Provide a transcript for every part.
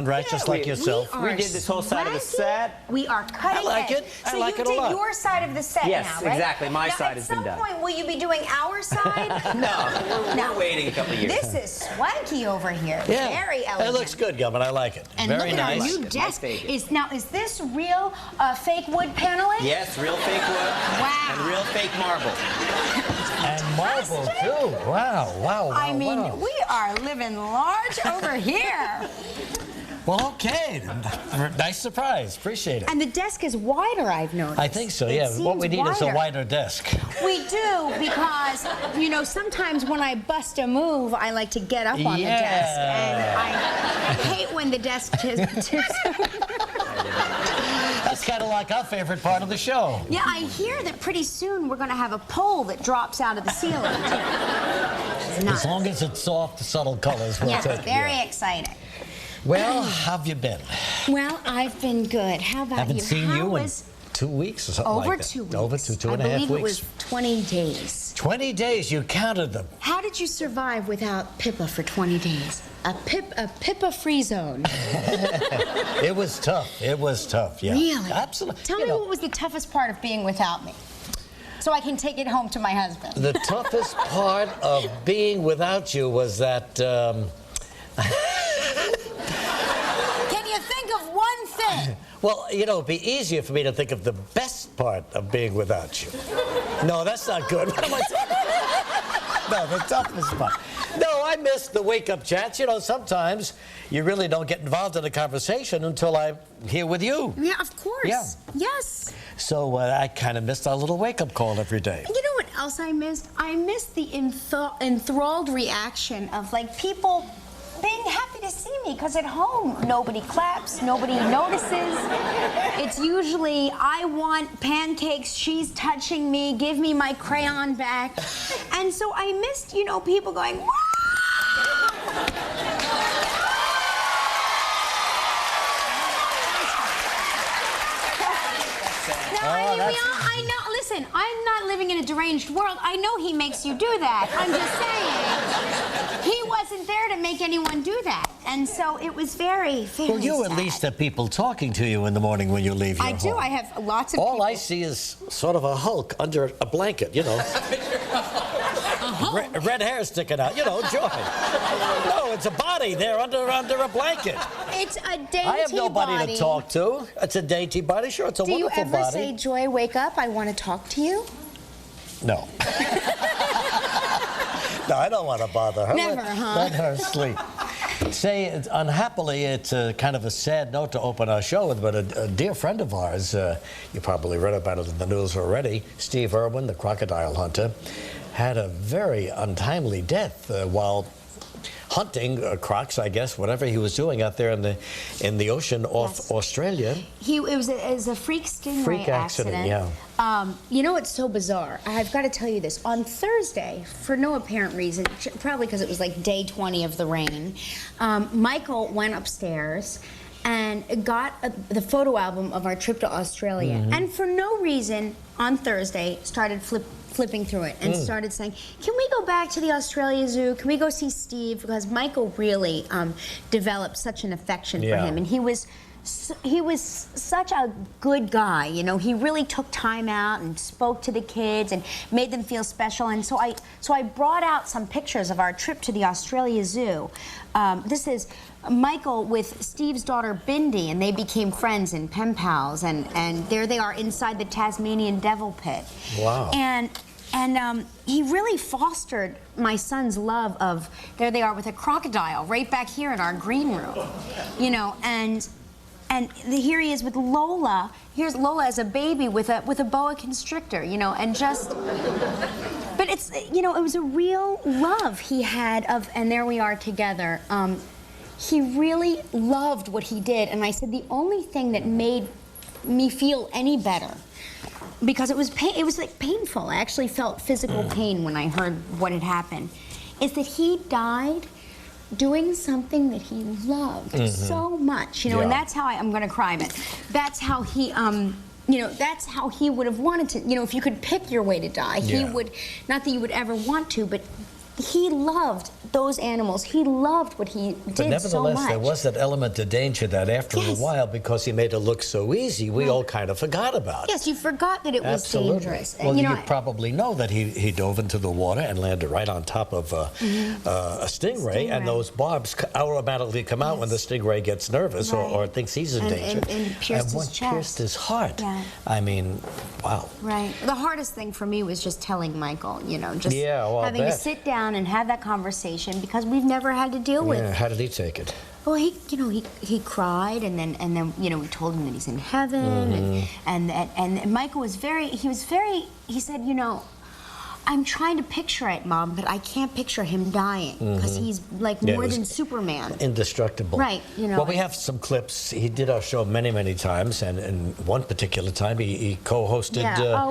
Right, just like yourself. We did this whole side of the set. We are cutting I like it. So I like it a you lot. did your side of the set Yes, now, right? exactly. My side has been done. At some point, will you be doing our side? No, we're waiting a couple of years. This is swanky over here. Yeah. Very elegant. It looks good, Gilman. I like it. And Very look at nice. our new desk. Is this real fake wood paneling? Yes, real fake wood. Wow. And real fake marble. And marble, too. Wow, wow, wow, I mean, wow. we are living large over here. Well, okay. Nice surprise. Appreciate it. And the desk is wider, I've noticed. I think so, It yeah. What we seems need is a wider. wider desk. We do, because, you know, sometimes when I bust a move, I like to get up on the desk. And I hate when the desk tips over. That's kind of like our favorite part of the show. Yeah, I hear that pretty soon we're going to have a pole that drops out of the ceiling, too. As long as it's soft, subtle colors, we'll Yeah, take it. very exciting. Well, how have you been? Well, I've been good. How about Haven't you? seen How you in was 2 weeks or something over like that. 2 weeks? Over two and a half I believe weeks. it was 20 days. 20 days, you counted them. How did you survive without Pippa for 20 days? A Pippa-free zone. It was tough. It was tough, yeah. Really? Absolutely. Tell me what was the toughest part of being without me, so I can take it home to my husband. The toughest part of being without you was that... Can you think of one thing? Well, you know, it'd be easier for me to think of the best part of being without you. No, that's not good. What am I saying? No, the toughest part. No, I miss the wake-up chats. You know, sometimes you really don't get involved in a conversation until I'm here with you. Yeah, of course. Yeah. Yes. So I kind of missed our little wake-up call every day. You know what else I missed? I missed the enthralled reaction of, like, people being happy to see me, because at home nobody claps, nobody notices. It's usually, I want pancakes, she's touching me, give me my crayon back. And so I missed, you know, people going, wow! No, I know, listen, I'm not living in a deranged world. I know he makes you do that. I'm just saying. He wasn't there to make anyone do that. And so it was very, very Well, you sad. at least have people talking to you in the morning when you leave your home. I do. I have lots of All people. I see is sort of a Hulk under a blanket, you know. Red hair sticking out, you know, joy. No, it's a body there under a blanket. It's a dainty I have nobody body. to talk to. It's a dainty body. Sure, it's a Do you wonderful ever body. say, Joy, wake up, I want to talk to you? No. No, I don't want to bother her. Never, huh? Let her sleep. Say, unhappily, it's a kind of a sad note to open our show with, but a dear friend of ours, you probably read about it in the news already, Steve Irwin, the crocodile hunter, had a very untimely death while hunting crocs, I guess, whatever he was doing out there in the ocean off Australia. It was a freak stingray accident, yeah. You know, it's so bizarre. I've got to tell you this. On Thursday, for no apparent reason, probably because it was like day 20 of the rain, Michael went upstairs and got the photo album of our trip to Australia. Mm-hmm. And for no reason, on Thursday, started flipping through it and started saying, can we go back to the Australia Zoo? Can we go see Steve? Because Michael really developed such an affection for him. And he was such a good guy, you know. He really took time out and spoke to the kids and made them feel special. And so I brought out some pictures of our trip to the Australia Zoo. This is Michael with Steve's daughter Bindi, and they became friends and pen pals, and there they are inside the Tasmanian devil pit. Wow. And he really fostered my son's love of, there they are with a crocodile right back here in our green room, you know, and here he is with Lola. Here's Lola as a baby with a boa constrictor, you know, and just, but it's, you know, it was a real love he had of, and there we are together. He really loved what he did, and I said the only thing that made me feel any better, because it was like painful. I actually felt physical pain when I heard what had happened, is that he died doing something that he loved so much, you know, and that's how I'm going to cry, but that's how he, you know, that's how he would have wanted to, you know, if you could pick your way to die, he would, not that you would ever want to, but he loved those animals. He loved what he did so much. But nevertheless, there was that element of danger that after a while, because he made it look so easy, we all kind of forgot about it. Yes, you forgot that it was dangerous. Well, and, you probably know that he dove into the water and landed right on top of a stingray, and those barbs automatically come out when the stingray gets nervous or thinks he's in danger. And pierced his chest. Pierced his heart. Yeah. I mean, wow. Right. The hardest thing for me was just telling Michael, you know, just having to sit down and have that conversation because we've never had to deal with. Yeah. How did he take it? Well, he cried, and then you know, we told him that he's in heaven, and Michael was he said, you know, I'm trying to picture it, Mom, but I can't picture him dying because he's like more than Superman. Indestructible. Right, you know. Well, we have some clips. He did our show many, many times, and one particular time he co-hosted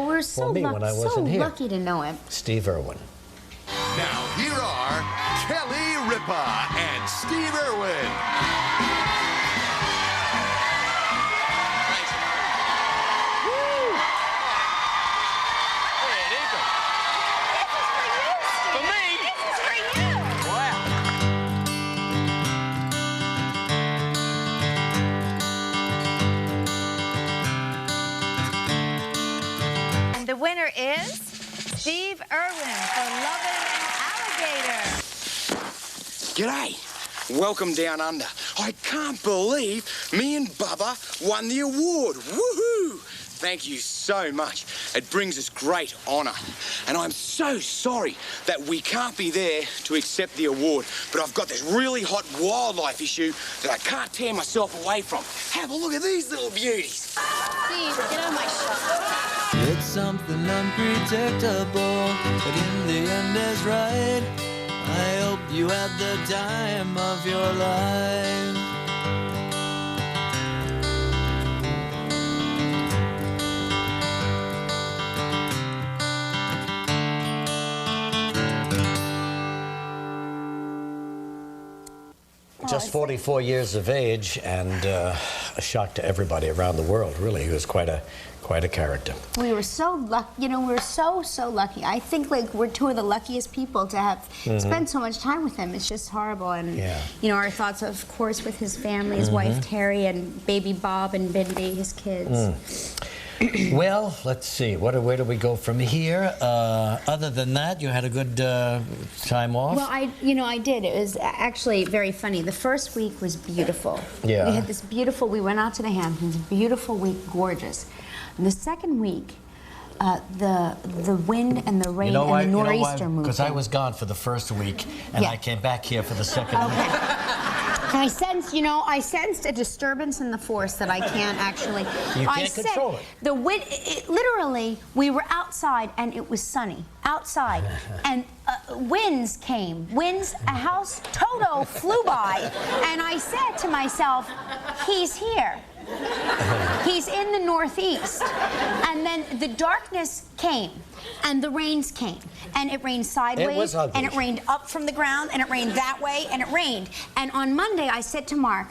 we're for me when I wasn't here. So lucky to know him. Steve Irwin. Now here are Kelly Ripa and Steve Irwin. The winner is Steve Irwin for Lovin' Alligator. G'day. Welcome down under. I can't believe me and Bubba won the award. Woohoo! Thank you so much. It brings us great honour. And I'm so sorry that we can't be there to accept the award, but I've got this really hot wildlife issue that I can't tear myself away from. Have a look at these little beauties. Steve, get on my shot. It's something unpredictable, but in the end is right. I hope you had the time of your life. Just 44 years of age and a shock to everybody around the world, really. He was quite a character. We were so lucky, you know, we were so lucky. I think like we're two of the luckiest people to have spent so much time with him. It's just horrible. And, you know, our thoughts, of course, with his family, his wife, Terry, and baby Bob and Bindi, his kids. Well, let's see. Where do we go from here? Other than that, you had a good time off? Well, I did. It was actually very funny. The first week was beautiful. Yeah. We had this beautiful, we went out to the Hamptons, beautiful week, gorgeous. And the second week, the wind and the rain and the nor'easter moved. Because I was gone for the first week, and I came back here for the second week. I sensed a disturbance in the force that I can't actually. You can't control it. The wind, literally, we were outside and it was sunny outside, and winds came. A house Toto flew by, and I said to myself, "He's here." He's in the northeast. And then the darkness came, and the rains came, and it rained sideways, it was ugly. and it rained up from the ground, and it rained that way, and it rained. And on Monday, I said to Mark,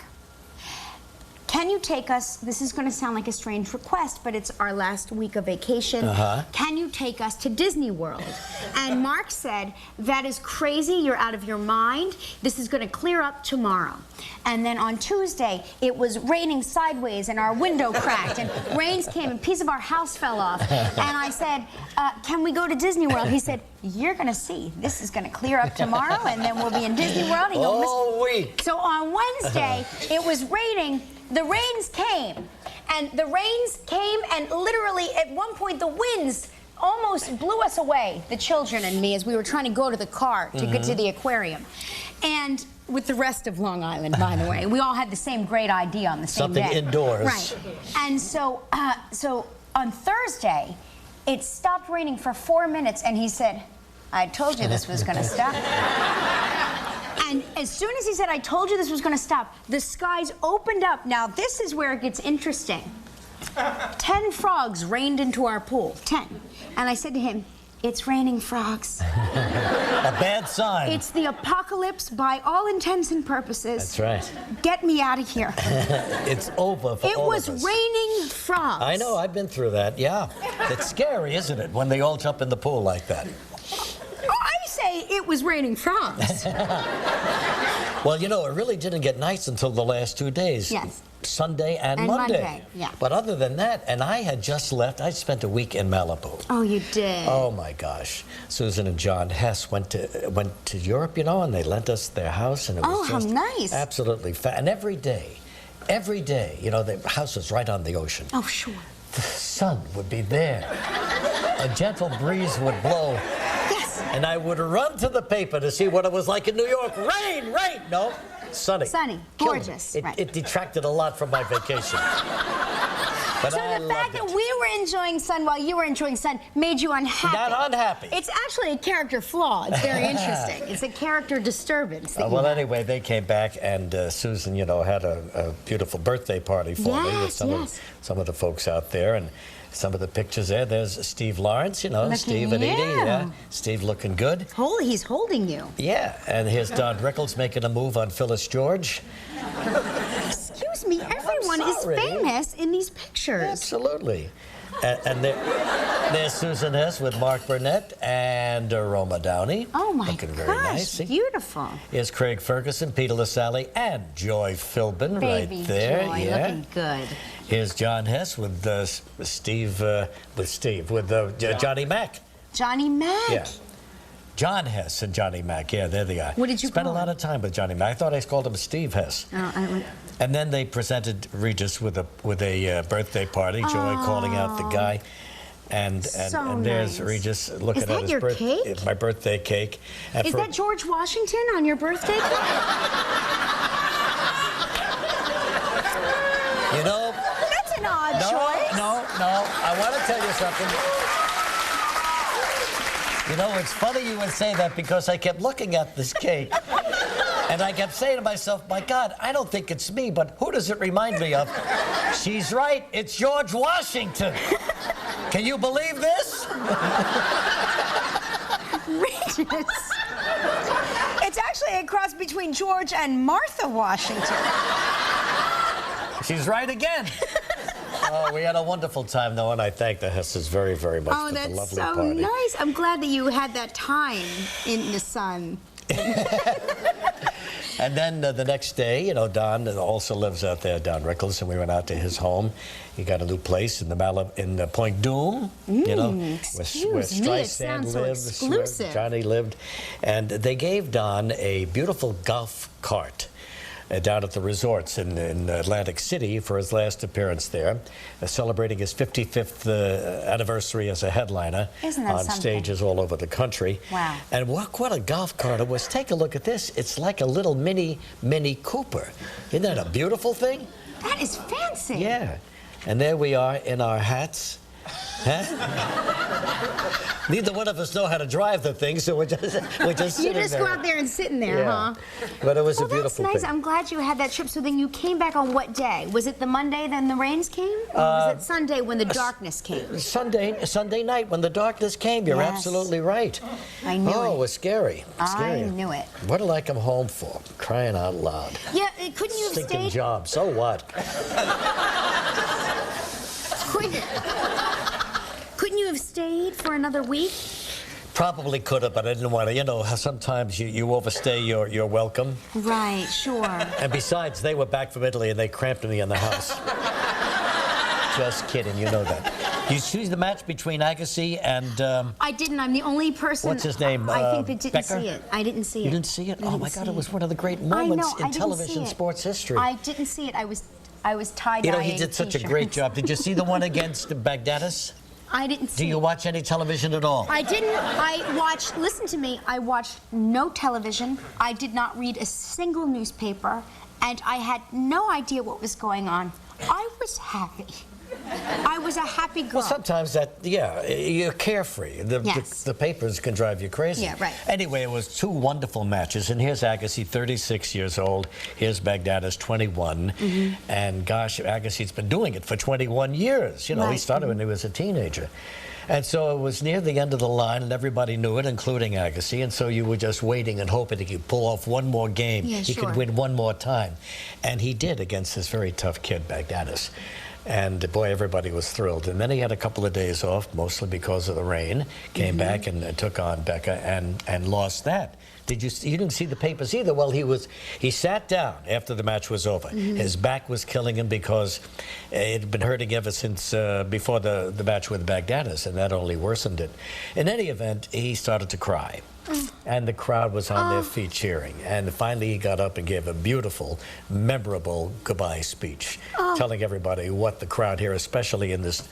can you take us, this is going to sound like a strange request, but it's our last week of vacation. Can you take us to Disney World? And Mark said, that is crazy, you're out of your mind. This is going to clear up tomorrow. And then on Tuesday, it was raining sideways and our window cracked and rains came and a piece of our house fell off. And I said, can we go to Disney World? He said, you're going to see. This is going to clear up tomorrow and then we'll be in Disney World. And all week. So on Wednesday, it was raining. The rains came, and literally at one point the winds almost blew us away, the children and me, as we were trying to go to the car to get to the aquarium. And with the rest of Long Island, by the way. We all had the same great idea on the same day. Something indoors. Right. And so on Thursday, it stopped raining for 4 minutes, and he said, I told you this was going to stop. And as soon as he said, I told you this was going to stop, the skies opened up. Now, this is where it gets interesting. 10 frogs rained into our pool. 10. And I said to him, it's raining frogs. A bad sign. It's the apocalypse by all intents and purposes. That's right. Get me out of here. It's over for all of us. It was raining frogs. I know, I've been through that, yeah. It's scary, isn't it, when they all jump in the pool like that? I say it was raining frogs. Well, you know, it really didn't get nice until the last 2 days. Yes. Sunday and Monday, yeah. But other than that, and I had just left, I spent a week in Malibu. Oh, you did? Oh my gosh. Susan and John Hess went to Europe, you know, and they lent us their house, and it was how just nice. absolutely and every day, you know, the house was right on the ocean. Oh, sure. The sun would be there. A gentle breeze would blow. Yes. And I would run to the paper to see what it was like in New York. Rain, rain. No, sunny. Sunny, Killed me. gorgeous. It detracted a lot from my vacation. But So I the loved fact that it. we were enjoying sun while you were enjoying sun made you unhappy. Not unhappy. It's actually a character flaw. It's very interesting. It's a character disturbance. that you Well, have. anyway, they came back, and Susan, you know, had a beautiful birthday party for me with Yes, some of the folks out there, and some of the pictures there. There's Steve Lawrence, you know, Look at Steve and Edie. you. Yeah, Steve looking good. He's holding you. Yeah, and here's Don Rickles making a move on Phyllis George. Excuse me, everyone is sorry. famous in these pictures. Absolutely. And there's Susan Hess with Mark Burnett and Roma Downey. Oh my looking very gosh, nice. See? beautiful. Here's Craig Ferguson, Peter LaSalle, and Joy Philbin Baby right there. Joy, yeah. looking good. Here's John Hess with Johnny Mack. Johnny Mack. Yeah. John Hess and Johnny Mack. Yeah, they're the guy. What did you Spent a call lot him? of time with Johnny Mack. I thought I called him Steve Hess. And then they presented Regis with a birthday party. Joy calling out the guy. And So there's nice. Regis looking Is at that his your birthday. cake? It's my birthday cake. And Is for- that George Washington on your birthday cake? You know, That's an odd no, choice. no. I want to tell you something. You know, it's funny you would say that because I kept looking at this cake. And I kept saying to myself, my God, I don't think it's me, but who does it remind me of? She's right, it's George Washington. Can you believe this? Regis. It's actually a cross between George and Martha Washington. She's right again. Oh, we had a wonderful time, though, and I thank the Hesses very, very much for the That's lovely so party. nice. I'm glad that you had that time in the sun. And then the next day, you know, Don also lives out there, Don Rickles, and we went out to his home. He got a new place in the Point Dume, you know, where excuse me, it Streisand sounds so lives, exclusive. where Johnny lived. And they gave Don a beautiful golf cart down at the resorts in Atlantic City for his last appearance there, celebrating his 55th anniversary as a headliner Isn't that on something? stages all over the country. Wow. And what a golf cart it was. Take a look at this. It's like a little mini Cooper. Isn't that a beautiful thing? That is fancy. Yeah. And there we are in our hats. Huh? Neither one of us know how to drive the thing, so we're just You sitting just there. go out there and sit in there, Yeah. huh? But it was Well, a beautiful that's nice. thing. I'm glad you had that trip. So then you came back on what day? Was it the Monday then the rains came? Or was it Sunday when the darkness came? Sunday night when the darkness came. You're Yes. absolutely right. I knew Oh, it. it was scary. Scary. I knew it. What did I come home for? Crying out loud. Yeah, couldn't you have Stinking stayed? job. So what? Couldn't you have stayed for another week? Probably could have, but I didn't want to. You know, how sometimes you overstay your welcome. Right, sure. And besides, they were back from Italy and they cramped me in the house. Just kidding, you know that. You see the match between Agassi and I didn't. I'm the only person. What's his name, I think that didn't Becker? see it. I didn't see it. You didn't see it? I Oh didn't my God! see It was it. one of the great I moments know, I in didn't see television it. sports history. I didn't see it. I was tie-dyeing You know, he did such a great t-shirts. job. Did you see the one against Baghdadis? I didn't see Do you it. watch any television at all? I didn't. Listen to me. I watched no television. I did not read a single newspaper. And I had no idea what was going on. I was happy. I was a happy girl. Well, sometimes you're carefree. Yes. The papers can drive you crazy. Yeah, right. Anyway, it was two wonderful matches, and here's Agassi, 36 years old. Here's Baghdadis, 21. Mm-hmm. And gosh, Agassi's been doing it for 21 years. You know, he Right. started when he was a teenager. And so it was near the end of the line, and everybody knew it, including Agassi. And so you were just waiting and hoping he could pull off one more game. Yeah, He sure. could win one more time. And he did against this very tough kid, Baghdadis. And boy, everybody was thrilled. And then he had a couple of days off, mostly because of the rain. Came back and took on Becca and lost that. You didn't see the papers either? Well, he sat down after the match was over. His back was killing him because it had been hurting ever since before the match with Baghdadis, and that only worsened it. In any event, he started to cry. And the crowd was on their feet cheering. And finally he got up and gave a beautiful, memorable goodbye speech, telling everybody what the crowd here, especially in this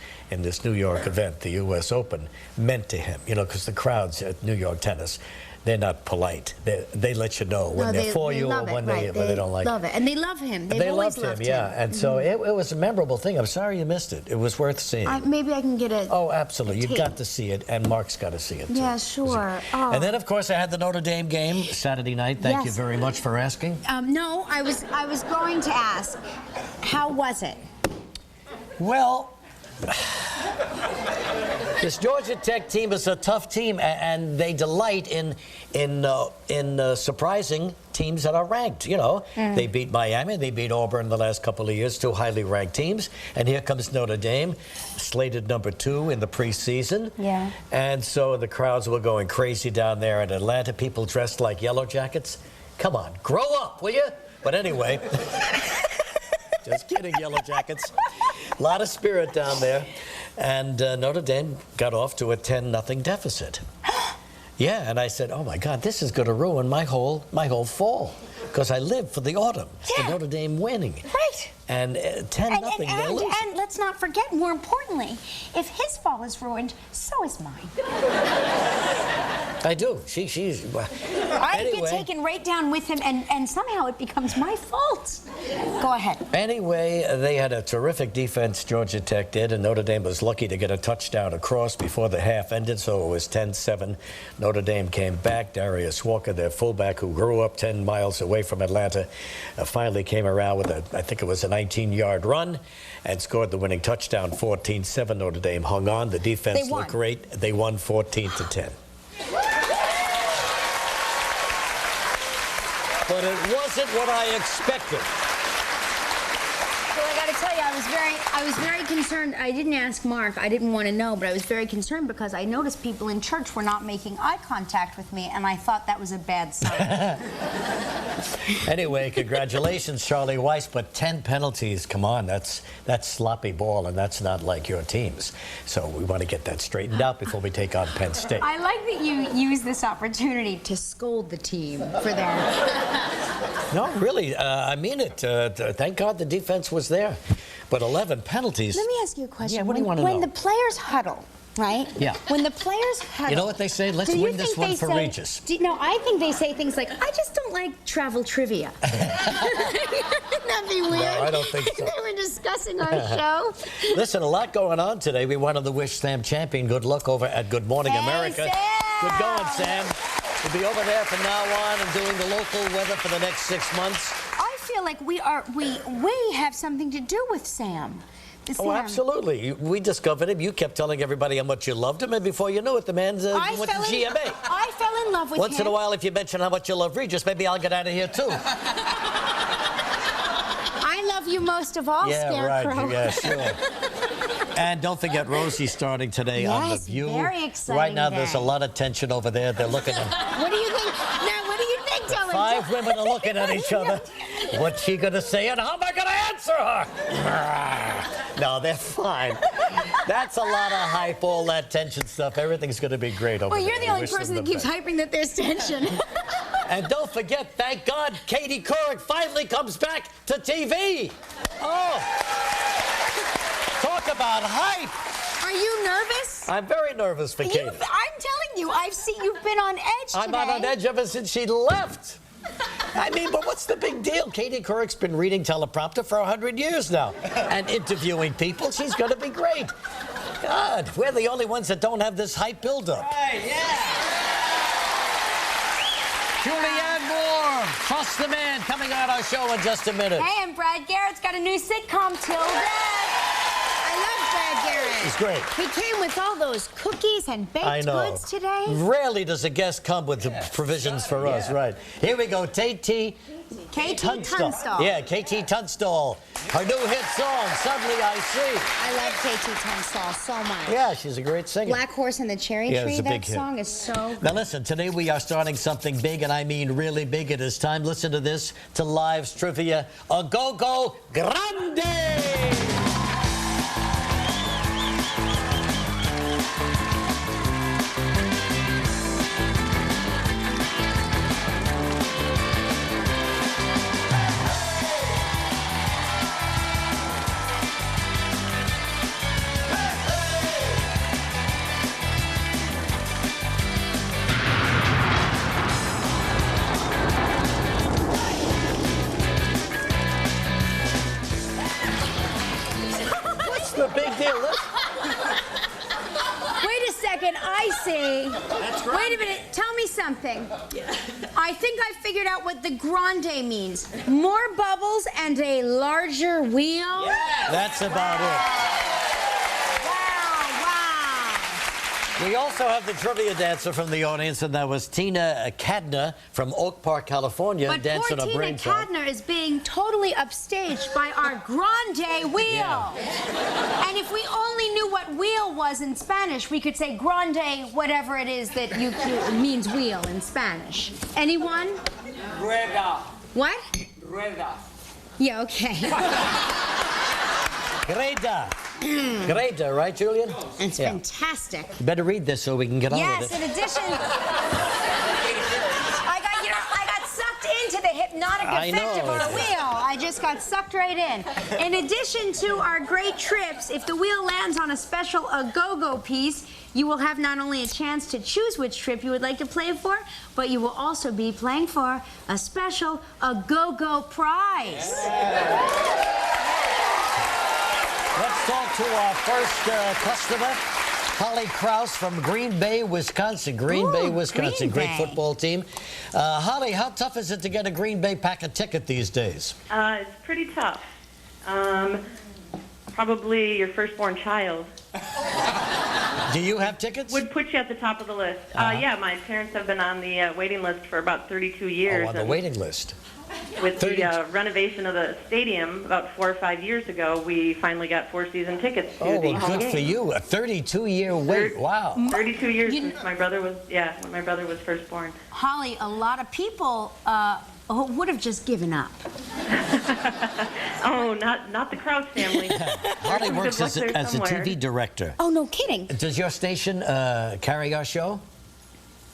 New York event, the U.S. Open, meant to him. You know, because the crowds at New York tennis, they're not polite. They let you know when they're for you or when they don't like you. Love it. And they love him. They've always loved him. Yeah. And so it was a memorable thing. I'm sorry you missed it. It was worth seeing. Maybe I can get it. Oh, absolutely. You've got to see it, and Mark's got to see it, too. Yeah, sure. Oh. And then, of course, I had the Notre Dame game Saturday night. Thank you very much for asking. No, I was going to ask, how was it? Well, this Georgia Tech team is a tough team, and they delight in surprising teams that are ranked. You know, they beat Miami, they beat Auburn the last couple of years, two highly ranked teams, and here comes Notre Dame, slated #2 in the preseason. Yeah. And so the crowds were going crazy down there in Atlanta. People dressed like Yellow Jackets. Come on, grow up, will you? But anyway, just kidding, Yellow Jackets. A lot of spirit down there. And Notre Dame got off to a 10-0 deficit. Yeah, and I said, oh my God, this is going to ruin my whole fall, because I live for the autumn, for Notre Dame winning. Right. And 10-0, they're losing. And let's not forget, more importantly, if his fall is ruined, so is mine. I do. I get taken right down with him, and somehow it becomes my fault. Go ahead. Anyway, they had a terrific defense, Georgia Tech did, and Notre Dame was lucky to get a touchdown across before the half ended, so it was 10-7. Notre Dame came back. Darius Walker, their fullback, who grew up 10 miles away from Atlanta, finally came around with I think it was a 19-yard run and scored the winning touchdown, 14-7. Notre Dame hung on. The defense looked great. They won 14-10. But it wasn't what I expected. Well, I got to tell you, I was very concerned. I didn't ask Mark. I didn't want to know, but I was very concerned because I noticed people in church were not making eye contact with me, and I thought that was a bad sign. Anyway, congratulations, Charlie Weiss, but 10 penalties, come on, that's sloppy ball, and that's not like your teams. So we want to get that straightened out before we take on Penn State. I like that you use this opportunity to scold the team for their... No, really, I mean it. Thank God the defense was there. But 11 penalties. Let me ask you a question. Yeah, what do you want to know? When the players huddle, right? Yeah. When the players huddle... You know what they say? Let's win this one for Regis. No, I think they say things like, I just don't like travel trivia. Wouldn't that be weird? No, I don't think so. They were discussing our show. Listen, a lot going on today. We wanted to wish Sam Champion good luck over at Good Morning America. Sam! Good going, Sam. We'll be over there from now on and doing the local weather for the next 6 months. I feel like we have something to do with Sam. Oh, absolutely. We discovered him. You kept telling everybody how much you loved him, and before you knew it, the man went to GMA. I fell in love with him. Once in a while, if you mention how much you love Regis, maybe I'll get out of here, too. I love you most of all, Scarecrow. Right. Yeah, sure. And don't forget, Rosie's starting today on The View. Very exciting. Right now, there's a lot of tension over there. They're looking at... What do you think? Now, what do you think, Dylan? 5 women are looking at each other. What's she going to say, and how am I going to answer her? No, they're fine. That's a lot of hype, all that tension stuff. Everything's going to be great over there. Well, you're the only person that keeps hyping that there's tension. And don't forget, thank God, Katie Couric finally comes back to TV. Oh, talk about hype. Are you nervous? I'm very nervous for Katie. I'm telling you, I've seen you've been on edge today. I'm on edge ever since she left. I mean, but what's the big deal? Katie Couric's been reading teleprompter for 100 years now and interviewing people. She's going to be great. God, we're the only ones that don't have this hype buildup. Right, yeah. Julianne Moore, Trust the Man, coming on our show in just a minute. Hey, and Brad Garrett's got a new sitcom, Till Death. I love Brad Garrett. He's great. He came with all those cookies and I baked know. goods today. Rarely does a guest come with the provisions for us, right? Here we go, KT Tunstall. Yeah, KT Tunstall. Her new hit song, Suddenly I See. I love KT Tunstall so much. Yeah, she's a great singer. Black Horse and the Cherry Yeah, Tree, it's a that big hit. song is so Now listen, today we are starting something big, and I mean really big. It is time, listen to this, to Live's Trivia, A Go-Go Grande! What's the big deal? Wait a second, I see. That's right. Wait a minute, tell me something. I think I figured out what the grande means. More bubbles and a larger wheel? That's about it. We also have the trivia dancer from the audience, and that was Tina Cadner from Oak Park, California, But dancing poor a Tina brain song. Cadner is being totally upstaged by our grande wheel. Yeah. And if we only knew what wheel was in Spanish, we could say grande, whatever it is that you means wheel in Spanish. Anyone? Rueda. What? Rueda. Yeah, okay. Greta. Greta, right, Julian? It's Yeah. fantastic. You better read this so we can get on Yes, with it. in addition, I got sucked into the hypnotic I effect of know. our wheel. I just got sucked right in. In addition to our great trips, if the wheel lands on a special A-Go-Go piece, you will have not only a chance to choose which trip you would like to play for, but you will also be playing for a special A-Go-Go prize. Let's talk to our first customer, Holly Kraus from Green Bay, Wisconsin. Green Ooh, Bay, Wisconsin. Green Great Bay. football team. Holly, how tough is it to get a Green Bay Packer ticket these days? It's pretty tough. Probably your firstborn child Do you have tickets? would put you at the top of the list. Yeah, my parents have been on the waiting list for about 32 years. Oh, on the and waiting list. with 32. the renovation of the stadium about 4 or 5 years ago, we finally got 4 season tickets to Oh, the well, home good game. for you. A 32-year wait. Wow. 32 years since my brother was, when my brother was first born. Holly, a lot of people would have just given up. Oh, not the Kraus family. Holly some works good as luck a there somewhere. TV director. Oh, no kidding. Does your station carry our show?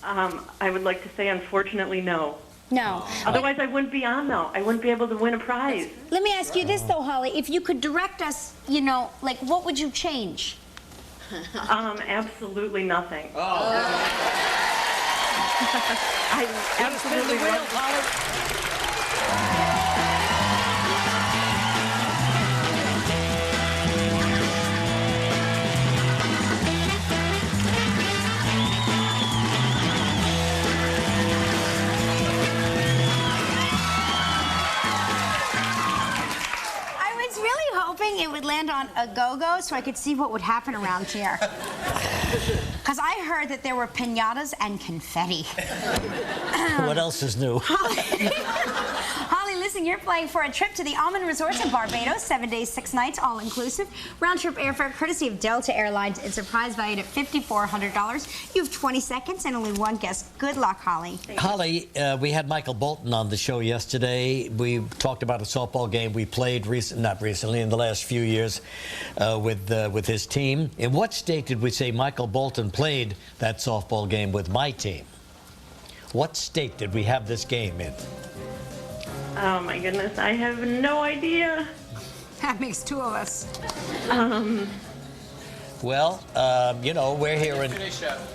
I would like to say, unfortunately, no. No. Otherwise, I wouldn't be on, though. I wouldn't be able to win a prize. Let me ask you this, though, Holly. If you could direct us, like, what would you change? Absolutely nothing. Oh. I absolutely love I was really hoping it would land on a go-go so I could see what would happen around here. Because I heard that there were piñatas and confetti. What else is new? Holly, listen, you're playing for a trip to the Almond Resorts in Barbados, 7 days, 6 nights, all inclusive. Round-trip airfare courtesy of Delta Airlines. It's a prize valued at $5,400. You have 20 seconds and only one guess. Good luck, Holly. Holly, we had Michael Bolton on the show yesterday. We talked about a softball game we played not recently, in the last few years with his team. In what state did we say Michael Bolton played that softball game with my team? What state did we have this game in? Oh, my goodness. I have no idea. That makes two of us. Well, we're here in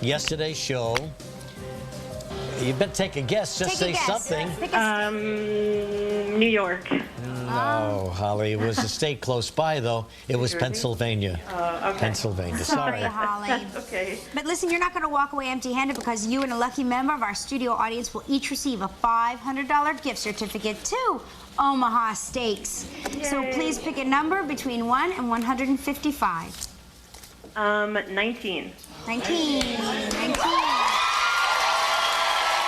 yesterday's show. You better take a guess. Just say Take a guess. something. Pick a New York. No, Holly. It was a state close by, though. It was Jersey? Pennsylvania. Okay. Pennsylvania. Sorry, Sorry. Holly. Okay. But listen, you're not going to walk away empty-handed because you and a lucky member of our studio audience will each receive a $500 gift certificate to Omaha Steaks. So please pick a number between 1 and 155. 19. 19. 19.